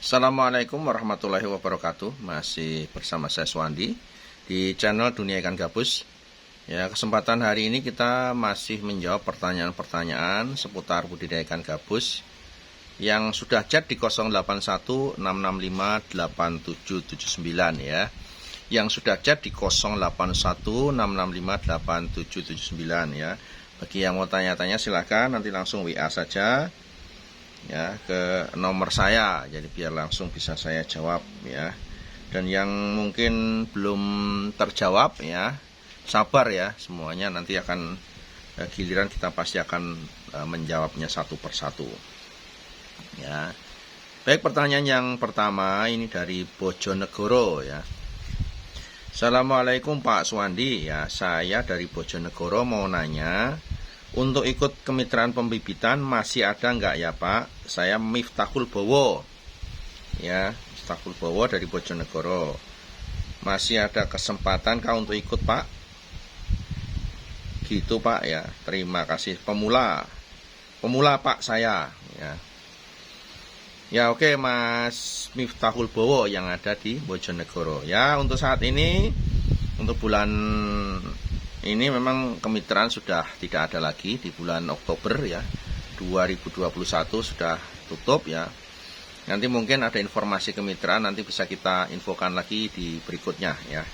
Assalamualaikum warahmatullahi wabarakatuh. Masih bersama saya Swandi di channel Dunia Ikan Gabus. Ya, kesempatan hari ini kita masih menjawab pertanyaan-pertanyaan seputar budidaya ikan gabus yang sudah chat di 0816658779 ya. Yang sudah chat di 0816658779 ya. Bagi yang mau tanya-tanya silakan nanti langsung WA saja ya ke nomor saya, jadi biar langsung bisa saya jawab ya. Dan yang mungkin belum terjawab ya, sabar ya, semuanya nanti akan giliran kita pasti akan menjawabnya satu persatu ya. Baik, pertanyaan yang pertama ini dari Bojonegoro ya. Assalamualaikum Pak Swandi ya, saya dari Bojonegoro mau nanya, untuk ikut kemitraan pembibitan masih ada nggak ya Pak? Saya Miftahul Bowo ya, Miftahul Bowo dari Bojonegoro. Masih ada kesempatan kah untuk ikut Pak? Gitu Pak ya, terima kasih. Pemula Pak saya ya. Ya oke Mas Miftahul Bowo yang ada di Bojonegoro ya. Untuk saat ini, untuk bulan ini memang kemitraan sudah tidak ada lagi. Di bulan Oktober ya 2021 sudah tutup ya. Nanti mungkin ada informasi kemitraan, nanti bisa kita infokan lagi di berikutnya ya.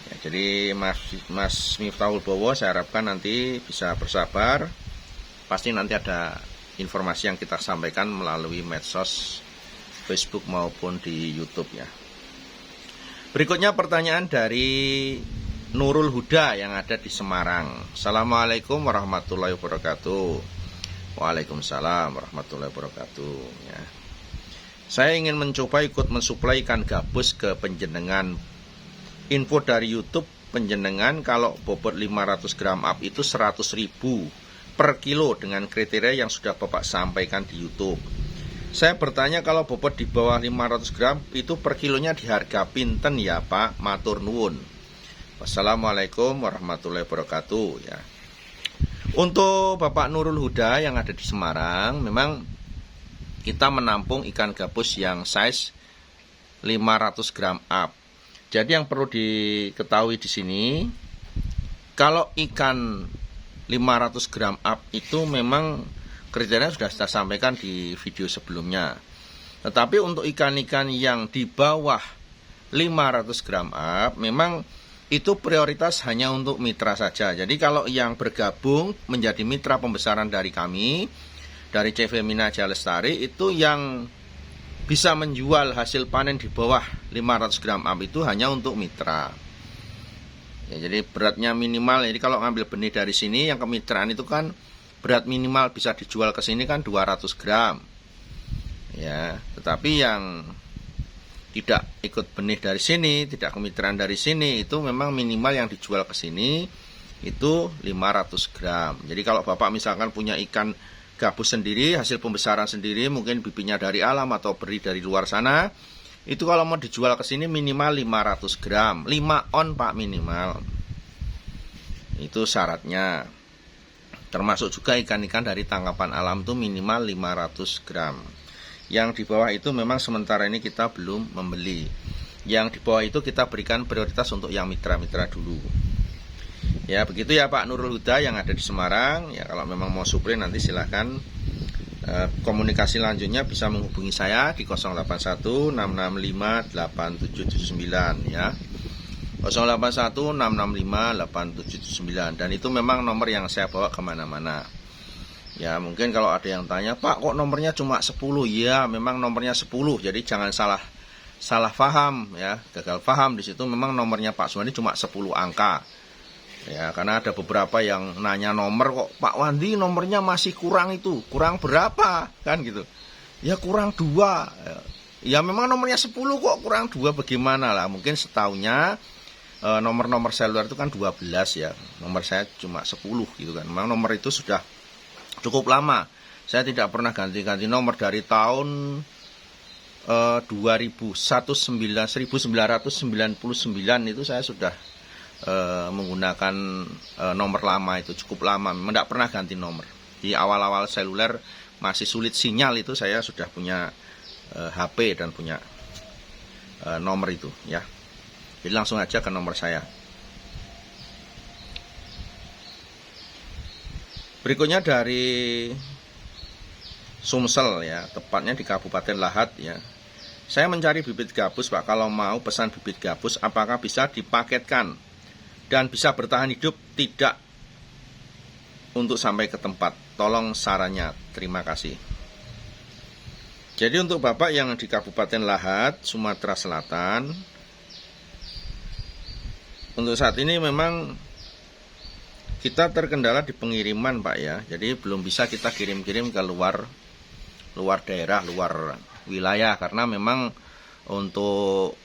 Ya, jadi Mas Miftahul Bowo saya harapkan nanti bisa bersabar. Pasti nanti ada informasi yang kita sampaikan melalui medsos Facebook maupun di YouTube ya. Berikutnya pertanyaan dari Nurul Huda yang ada di Semarang. Assalamualaikum warahmatullahi wabarakatuh. Waalaikumsalam warahmatullahi wabarakatuh ya. Saya ingin mencoba ikut mensuplai ikan gabus ke penjenengan. Info dari YouTube penjenengan kalau bobot 500 gram up itu 100.000 per kilo dengan kriteria yang sudah Bapak sampaikan di YouTube. Saya bertanya, kalau bobot di bawah 500 gram itu per kilonya di harga pinten ya Pak? Matur nuwun. Wassalamualaikum warahmatullahi wabarakatuh ya. Untuk Bapak Nurul Huda yang ada di Semarang, memang kita menampung ikan gabus yang size 500 gram up. Jadi yang perlu diketahui di sini, kalau ikan 500 gram up itu memang kriteria sudah saya sampaikan di video sebelumnya. Tetapi untuk ikan-ikan yang di bawah 500 gram up, memang itu prioritas hanya untuk mitra saja. Jadi kalau yang bergabung menjadi mitra pembesaran dari kami, dari CV Minaja Lestari, itu yang bisa menjual hasil panen di bawah 500 gram up itu hanya untuk mitra ya. Jadi beratnya minimal, jadi kalau ngambil benih dari sini yang kemitraan itu kan berat minimal bisa dijual ke sini kan 200 gram ya. Tetapi yang tidak ikut benih dari sini, tidak kemitraan dari sini, itu memang minimal yang dijual ke sini itu 500 gram. Jadi kalau Bapak misalkan punya ikan gabus sendiri, hasil pembesaran sendiri, mungkin bibitnya dari alam atau beri dari luar sana, itu kalau mau dijual ke sini minimal 500 gram. 5 on Pak minimal. Itu syaratnya. Termasuk juga ikan-ikan dari tangkapan alam itu minimal 500 gram. Yang di bawah itu memang sementara ini kita belum membeli. Yang di bawah itu kita berikan prioritas untuk yang mitra-mitra dulu. Ya begitu ya Pak Nurul Huda yang ada di Semarang. Ya kalau memang mau suplai nanti silahkan komunikasi lanjutnya bisa menghubungi saya di 0816658779 ya. 0816658779, dan itu memang nomor yang saya bawa kemana-mana. Ya mungkin kalau ada yang tanya, Pak kok nomornya cuma 10? Ya memang nomornya 10, jadi jangan salah paham ya, gagal paham di situ. Memang nomornya Pak Swandi cuma 10 angka ya, karena ada beberapa yang nanya nomor, kok Pak Wandi nomornya masih kurang, itu kurang berapa kan gitu ya, kurang 2 ya. Memang nomornya 10 kok kurang 2, bagaimana lah. Mungkin setahunya nomor-nomor seluler itu kan 12 ya, nomor saya cuma 10 gitu kan. Memang nomor itu sudah cukup lama. Saya tidak pernah ganti-ganti nomor dari tahun 1999 itu saya sudah menggunakan nomor lama, itu cukup lama. Memang tidak pernah ganti nomor. Di awal-awal seluler masih sulit sinyal itu saya sudah punya HP dan punya nomor itu ya. Jadi langsung aja ke nomor saya. Berikutnya dari Sumsel ya, tepatnya di Kabupaten Lahat ya. Saya mencari bibit gabus Pak. Kalau mau pesan bibit gabus, apakah bisa dipaketkan dan bisa bertahan hidup? Tidak untuk sampai ke tempat. Tolong sarannya. Terima kasih. Jadi untuk Bapak yang di Kabupaten Lahat, Sumatera Selatan, untuk saat ini memang kita terkendala di pengiriman Pak ya. Jadi belum bisa kita kirim-kirim ke luar daerah, luar wilayah, karena memang untuk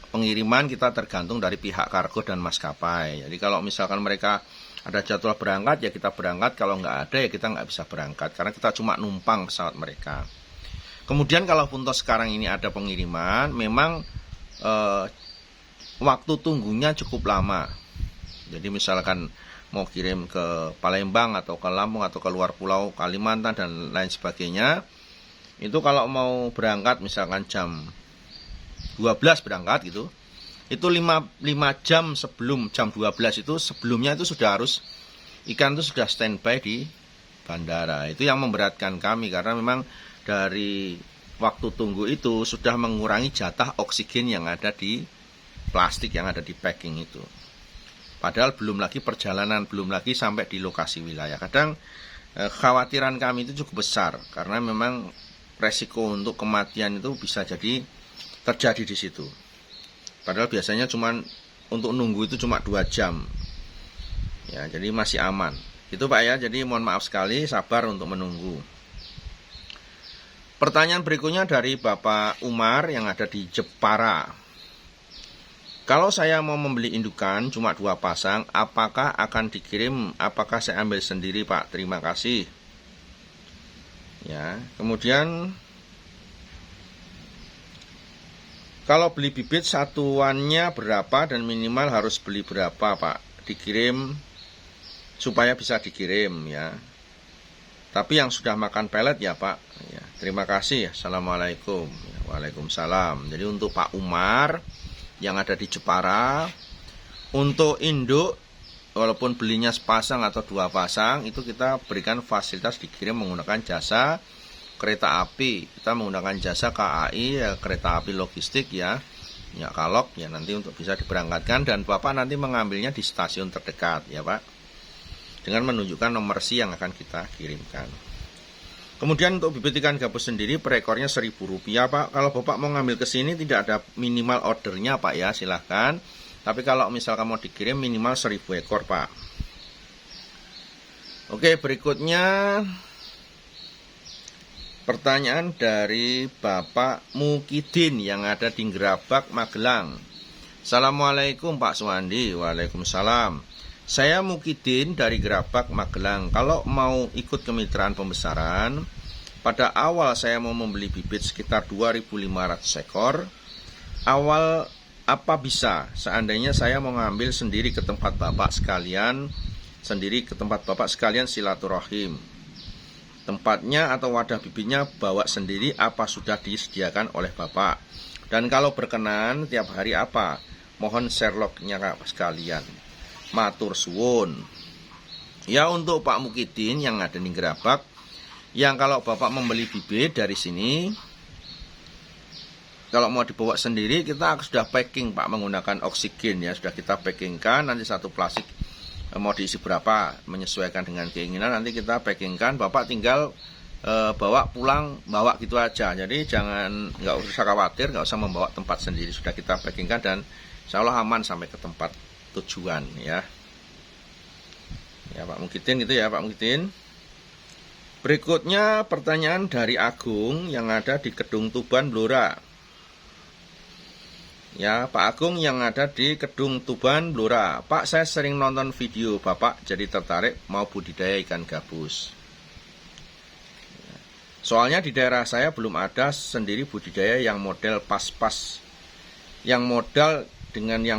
pengiriman kita tergantung dari pihak kargo dan maskapai. Jadi kalau misalkan mereka ada jadwal berangkat ya kita berangkat, kalau nggak ada ya kita nggak bisa berangkat, karena kita cuma numpang pesawat mereka. Kemudian kalau pun sekarang ini ada pengiriman, memang waktu tunggunya cukup lama. Jadi misalkan mau kirim ke Palembang atau ke Lampung atau ke luar pulau Kalimantan dan lain sebagainya, itu kalau mau berangkat misalkan jam 12 berangkat gitu, itu 5 jam sebelum jam 12 itu sebelumnya itu sudah harus ikan itu sudah standby di bandara. Itu yang memberatkan kami, karena memang dari waktu tunggu itu sudah mengurangi jatah oksigen yang ada di plastik yang ada di packing itu. Padahal belum lagi perjalanan, belum lagi sampai di lokasi wilayah. Kadang kekhawatiran kami itu cukup besar, karena memang resiko untuk kematian itu bisa jadi terjadi di situ. Padahal biasanya cuma untuk nunggu itu cuma 2 jam. Ya, jadi masih aman. Itu Pak ya, jadi mohon maaf sekali, sabar untuk menunggu. Pertanyaan berikutnya dari Bapak Umar yang ada di Jepara. Kalau saya mau membeli indukan cuma 2 pasang, apakah akan dikirim? Apakah saya ambil sendiri Pak? Terima kasih. Ya, kemudian kalau beli bibit satuannya berapa dan minimal harus beli berapa Pak? Dikirim supaya bisa dikirim ya. Tapi yang sudah makan pelet ya Pak ya, terima kasih. Assalamualaikum. Waalaikumsalam. Jadi untuk Pak Umar yang ada di Jepara, untuk induk walaupun belinya sepasang atau 2 pasang, itu kita berikan fasilitas dikirim menggunakan jasa kereta api. Kita menggunakan jasa KAI ya, kereta api logistik ya Kalok ya, nanti untuk bisa diberangkatkan, dan Bapak nanti mengambilnya di stasiun terdekat ya Pak, dengan menunjukkan nomor si yang akan kita kirimkan. Kemudian untuk bibit ikan gabus sendiri per ekornya Rp1.000 Pak. Kalau Bapak mau ngambil ke sini tidak ada minimal ordernya Pak ya, silahkan. Tapi kalau misalkan mau dikirim minimal 1000 ekor Pak. Oke, berikutnya pertanyaan dari Bapak Mukidin yang ada di Gerabak, Magelang. Assalamualaikum Pak Suwandi. Waalaikumsalam. Saya Mukidin dari Gerabak, Magelang. Kalau mau ikut kemitraan pembesaran, pada awal saya mau membeli bibit sekitar 2.500 ekor. Awal apa bisa? Seandainya saya mau ngambil sendiri ke tempat Bapak sekalian, silaturahim. Tempatnya atau wadah bibitnya bawa sendiri apa sudah disediakan oleh Bapak? Dan kalau berkenan tiap hari apa? Mohon Sherlocknya sekalian. Matur suwun. Ya, untuk Pak Mukidin yang ada di Gerabak, yang kalau Bapak membeli bibit dari sini, kalau mau dibawa sendiri kita sudah packing Pak menggunakan oksigen ya, sudah kita packingkan. Nanti satu plastik mau diisi berapa menyesuaikan dengan keinginan, nanti kita packingkan. Bapak tinggal bawa pulang, bawa gitu aja. Jadi nggak usah khawatir, nggak usah membawa tempat sendiri, sudah kita packingkan dan insya Allah aman sampai ke tempat tujuan ya. Ya Pak Mukidin gitu ya Pak Mukidin. Berikutnya pertanyaan dari Agung yang ada di Kedung Tuban, Blora. Ya Pak Agung yang ada di Kedung Tuban, Blora. Pak, saya sering nonton video Bapak jadi tertarik mau budidaya ikan gabus. Soalnya di daerah saya belum ada sendiri budidaya yang model pas-pas. Yang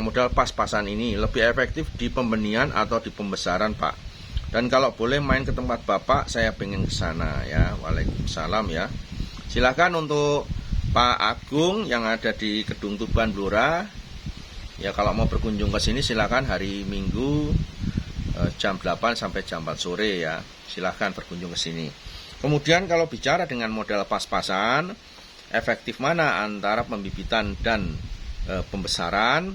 modal pas-pasan ini lebih efektif di pembenihan atau di pembesaran Pak. Dan kalau boleh main ke tempat Bapak, saya pengen ke sana ya. Waalaikumsalam ya. Silakan untuk Pak Agung yang ada di Kedung Tuban Blora. Ya kalau mau berkunjung ke sini silakan hari Minggu jam 8 sampai jam 4 sore ya. Silakan berkunjung ke sini. Kemudian kalau bicara dengan modal pas-pasan, efektif mana antara pembibitan dan pembesaran?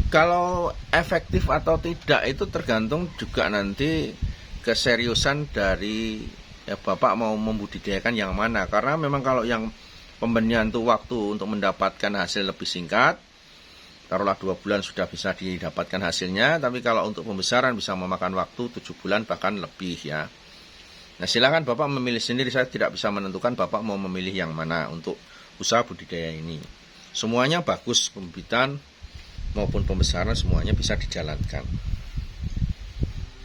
Kalau efektif atau tidak itu tergantung juga nanti keseriusan dari Bapak mau membudidayakan yang mana. Karena memang kalau yang pembenihan itu waktu untuk mendapatkan hasil lebih singkat, taruhlah 2 bulan sudah bisa didapatkan hasilnya. Tapi kalau untuk pembesaran bisa memakan waktu 7 bulan bahkan lebih ya. Nah silakan Bapak memilih sendiri, saya tidak bisa menentukan Bapak mau memilih yang mana untuk usaha budidaya ini. Semuanya bagus, pembibitan maupun pembesaran semuanya bisa dijalankan.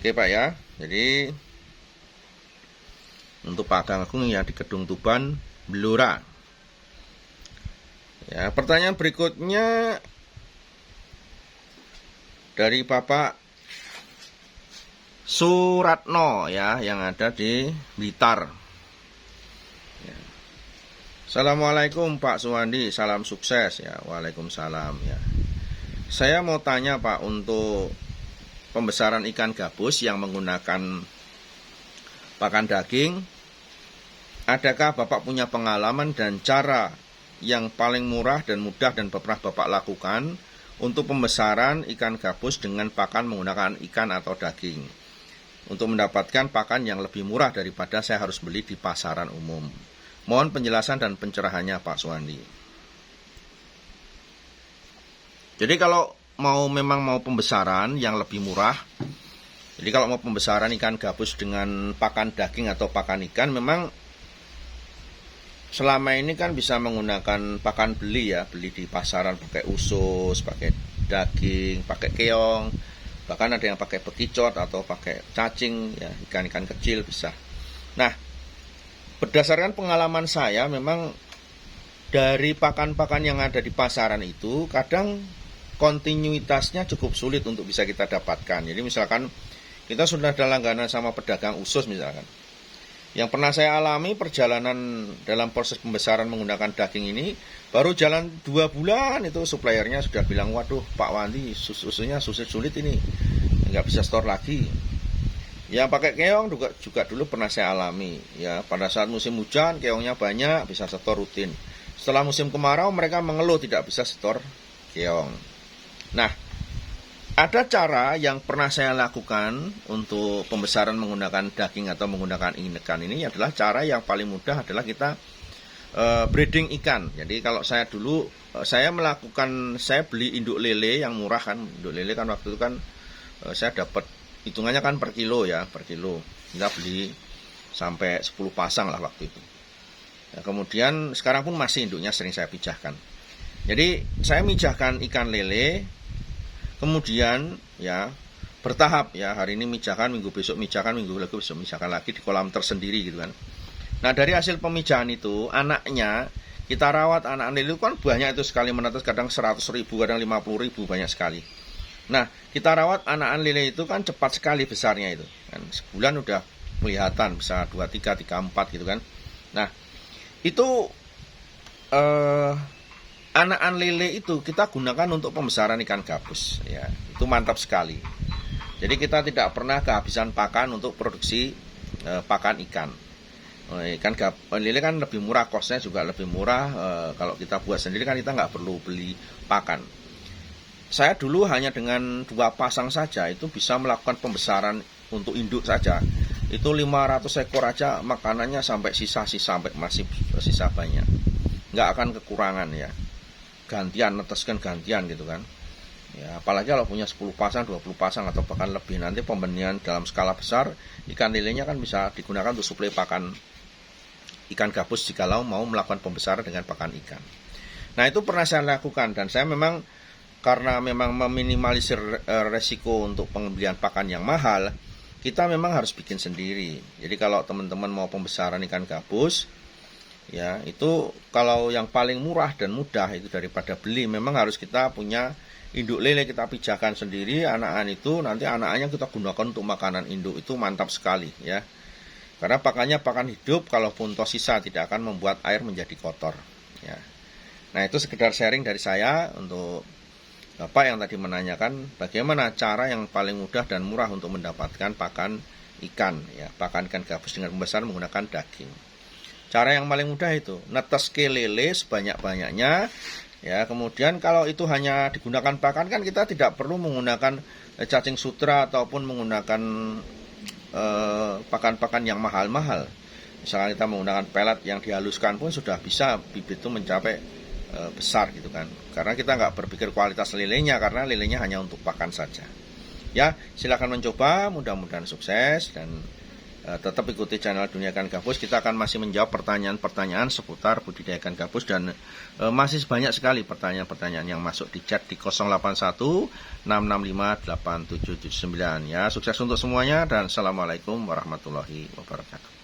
Oke Pak ya, jadi untuk Pak Agung yang di Kedung Tuban Blora. Ya, pertanyaan berikutnya dari Bapak Suratno ya, yang ada di Blitar. Ya. Assalamualaikum Pak Suwandi, salam sukses ya. Waalaikumsalam ya. Saya mau tanya Pak, untuk pembesaran ikan gabus yang menggunakan pakan daging, adakah Bapak punya pengalaman dan cara yang paling murah dan mudah dan pernah Bapak lakukan untuk pembesaran ikan gabus dengan pakan menggunakan ikan atau daging, untuk mendapatkan pakan yang lebih murah daripada saya harus beli di pasaran umum? Mohon penjelasan dan pencerahannya Pak Suwandi. Jadi kalau memang mau pembesaran yang lebih murah, jadi kalau mau pembesaran ikan gabus dengan pakan daging atau pakan ikan, memang selama ini kan bisa menggunakan pakan beli ya, beli di pasaran pakai usus, pakai daging, pakai keong, bahkan ada yang pakai bekicot atau pakai cacing ya, ikan-ikan kecil bisa. Nah, berdasarkan pengalaman saya, memang dari pakan-pakan yang ada di pasaran itu kadang kontinuitasnya cukup sulit untuk bisa kita dapatkan. Jadi misalkan kita sudah ada langganan sama pedagang usus misalkan. Yang pernah saya alami perjalanan dalam proses pembesaran menggunakan daging ini, baru jalan 2 bulan itu suppliernya sudah bilang, waduh Pak Wandi, susunya sulit ini, nggak bisa store lagi. Yang pakai keong juga dulu pernah saya alami. Ya, pada saat musim hujan keongnya banyak, bisa store rutin. Setelah musim kemarau mereka mengeluh tidak bisa store keong. Nah, ada cara yang pernah saya lakukan untuk pembesaran menggunakan daging atau menggunakan ikan ini, adalah cara yang paling mudah adalah kita breeding ikan. Jadi kalau saya dulu, saya beli induk lele yang murah kan. Induk lele kan waktu itu kan saya dapat, hitungannya kan per kilo ya, per kilo. Kita beli sampai 10 pasang lah waktu itu. Ya, kemudian sekarang pun masih induknya sering saya pijahkan. Jadi saya mijahkan ikan lele, kemudian ya bertahap ya, hari ini mijahan, minggu besok mijahan, minggu lagi besok mijahan lagi di kolam tersendiri gitu kan. Nah dari hasil pemijahan itu, anaknya kita rawat, anak lele itu kan banyak itu, sekali menetes kadang 100.000, kadang 50.000, banyak sekali. Nah kita rawat anak lele itu kan cepat sekali besarnya itu kan, sebulan udah kelihatan bisa 2, 3, 4 gitu kan. Nah itu anak lele itu kita gunakan untuk pembesaran ikan gabus ya, itu mantap sekali. Jadi kita tidak pernah kehabisan pakan untuk produksi pakan ikan. Ikan lele kan lebih murah, kosnya juga lebih murah. Kalau kita buat sendiri kan kita nggak perlu beli pakan. Saya dulu hanya dengan 2 pasang saja itu bisa melakukan pembesaran untuk induk saja. Itu 500 ekor aja makanannya sampai sisa-sisa, sampai masih sisa banyak. Nggak akan kekurangan ya. Gantian, neteskan gantian gitu kan. Ya, apalagi kalau punya 10 pasang, 20 pasang atau bahkan lebih, nanti pembenihan dalam skala besar, ikan lelenya kan bisa digunakan untuk suplai pakan ikan gabus jikalau mau melakukan pembesaran dengan pakan ikan. Nah, itu pernah saya lakukan, dan saya memang karena memang meminimalisir resiko untuk pembelian pakan yang mahal, kita memang harus bikin sendiri. Jadi kalau teman-teman mau pembesaran ikan gabus, ya itu kalau yang paling murah dan mudah itu daripada beli, memang harus kita punya induk lele, kita pijahkan sendiri anak-anak itu, nanti anak-anaknya kita gunakan untuk makanan induk, itu mantap sekali ya. Karena pakannya pakan hidup, kalaupun toh sisa tidak akan membuat air menjadi kotor. Ya. Nah itu sekedar sharing dari saya untuk Bapak yang tadi menanyakan bagaimana cara yang paling mudah dan murah untuk mendapatkan pakan ikan, ya, pakan ikan gabus dengan pembesaran menggunakan daging. Cara yang paling mudah itu netes ke lele sebanyak-banyaknya. Ya, kemudian kalau itu hanya digunakan pakan kan kita tidak perlu menggunakan cacing sutra ataupun menggunakan pakan-pakan yang mahal-mahal. Misalnya kita menggunakan pelet yang dihaluskan pun sudah bisa bibit itu mencapai besar gitu kan. Karena kita nggak berpikir kualitas lelenya, karena lelenya hanya untuk pakan saja. Ya, silakan mencoba, mudah-mudahan sukses dan tetap ikuti channel Dunia Ikan Gabus. Kita akan masih menjawab pertanyaan-pertanyaan seputar budidaya ikan gabus dan masih banyak sekali pertanyaan-pertanyaan yang masuk di chat di 081 665 8779 ya. Sukses untuk semuanya dan assalamualaikum warahmatullahi wabarakatuh.